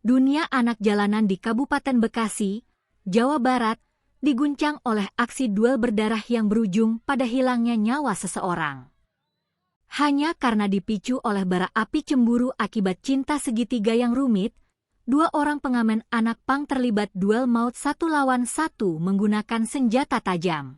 Dunia anak jalanan di Kabupaten Bekasi, Jawa Barat, diguncang oleh aksi duel berdarah yang berujung pada hilangnya nyawa seseorang. Hanya karena dipicu oleh bara api cemburu akibat cinta segitiga yang rumit, dua orang pengamen anak pang terlibat duel maut 1 lawan 1 menggunakan senjata tajam.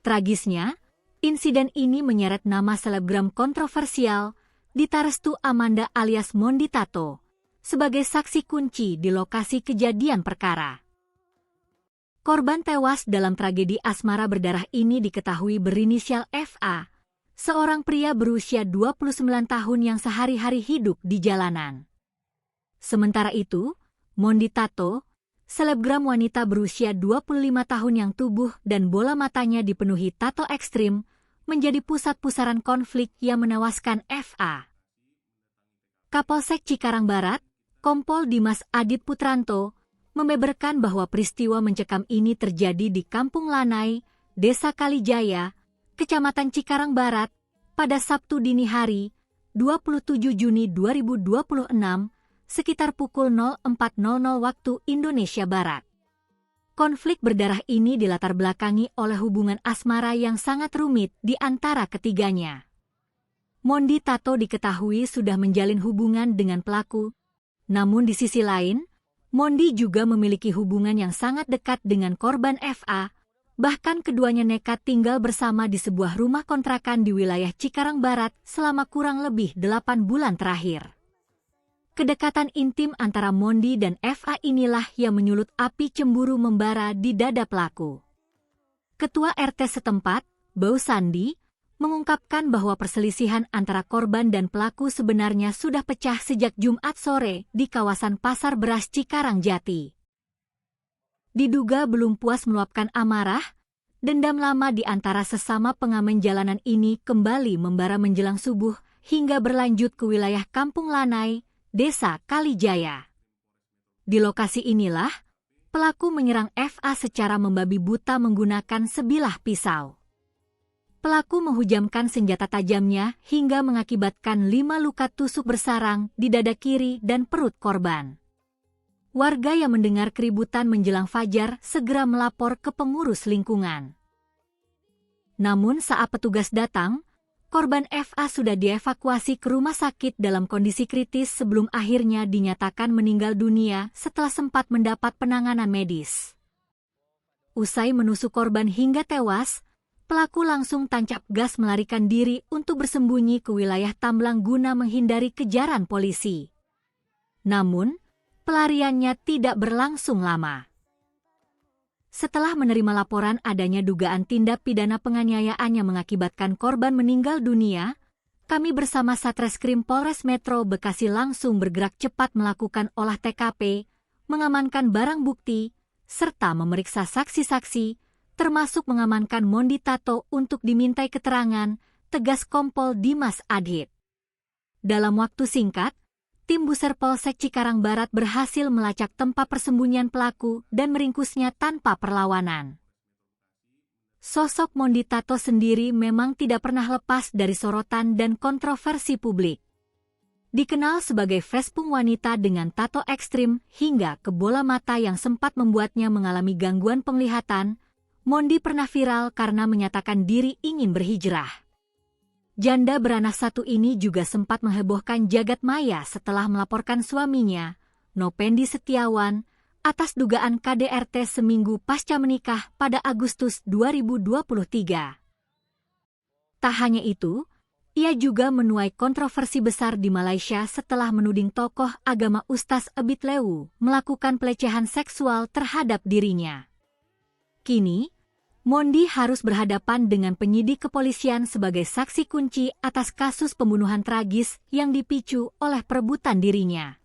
Tragisnya, insiden ini menyeret nama selebgram kontroversial Dita Restu Amanda alias Mondi Tato sebagai saksi kunci di lokasi kejadian perkara. Korban tewas dalam tragedi asmara berdarah ini diketahui berinisial FA, seorang pria berusia 29 tahun yang sehari-hari hidup di jalanan. Sementara itu, Mondi Tato, selebgram wanita berusia 25 tahun yang tubuh dan bola matanya dipenuhi tato ekstrim, menjadi pusat pusaran konflik yang menewaskan FA. Kapolsek Cikarang Barat, Kompol Dimas Adit Putranto, membeberkan bahwa peristiwa mencekam ini terjadi di Kampung Lanai, Desa Kalijaya, Kecamatan Cikarang Barat, pada Sabtu dini hari, 27 Juni 2026, sekitar pukul 04.00 waktu Indonesia Barat. Konflik berdarah ini dilatar belakangi oleh hubungan asmara yang sangat rumit di antara ketiganya. Mondi Tato diketahui sudah menjalin hubungan dengan pelaku, namun di sisi lain, Mondi juga memiliki hubungan yang sangat dekat dengan korban FA, bahkan keduanya nekat tinggal bersama di sebuah rumah kontrakan di wilayah Cikarang Barat selama kurang lebih 8 bulan terakhir. Kedekatan intim antara Mondi dan FA inilah yang menyulut api cemburu membara di dada pelaku. Ketua RT setempat, Bau Sandi, mengungkapkan bahwa perselisihan antara korban dan pelaku sebenarnya sudah pecah sejak Jumat sore di kawasan Pasar Beras Cikarang Jati. Diduga belum puas meluapkan amarah, dendam lama di antara sesama pengamen jalanan ini kembali membara menjelang subuh hingga berlanjut ke wilayah Kampung Lanai, Desa Kalijaya. Di lokasi inilah, pelaku menyerang FA secara membabi buta menggunakan sebilah pisau. Pelaku menghujamkan senjata tajamnya hingga mengakibatkan 5 luka tusuk bersarang di dada kiri dan perut korban. Warga yang mendengar keributan menjelang fajar segera melapor ke pengurus lingkungan. Namun saat petugas datang, korban FA sudah dievakuasi ke rumah sakit dalam kondisi kritis sebelum akhirnya dinyatakan meninggal dunia setelah sempat mendapat penanganan medis. Usai menusuk korban hingga tewas, pelaku langsung tancap gas melarikan diri untuk bersembunyi ke wilayah Tamblang guna menghindari kejaran polisi. Namun, pelariannya tidak berlangsung lama. Setelah menerima laporan adanya dugaan tindak pidana penganiayaan yang mengakibatkan korban meninggal dunia, kami bersama Satreskrim Polres Metro Bekasi langsung bergerak cepat melakukan olah TKP, mengamankan barang bukti, serta memeriksa saksi-saksi, termasuk mengamankan Mondi Tato untuk dimintai keterangan, tegas Kompol Dimas Adit. Dalam waktu singkat, tim Buser Polsek Cikarang Barat berhasil melacak tempat persembunyian pelaku dan meringkusnya tanpa perlawanan. Sosok Mondi Tato sendiri memang tidak pernah lepas dari sorotan dan kontroversi publik. Dikenal sebagai vespung wanita dengan tato ekstrim hingga ke bola mata yang sempat membuatnya mengalami gangguan penglihatan, Mondi pernah viral karena menyatakan diri ingin berhijrah. Janda beranak satu ini juga sempat menghebohkan jagat maya setelah melaporkan suaminya, Nopendi Setiawan, atas dugaan KDRT seminggu pasca menikah pada Agustus 2023. Tak hanya itu, ia juga menuai kontroversi besar di Malaysia setelah menuding tokoh agama Ustaz Ebit Lewu melakukan pelecehan seksual terhadap dirinya. Kini, Mondi harus berhadapan dengan penyidik kepolisian sebagai saksi kunci atas kasus pembunuhan tragis yang dipicu oleh perebutan dirinya.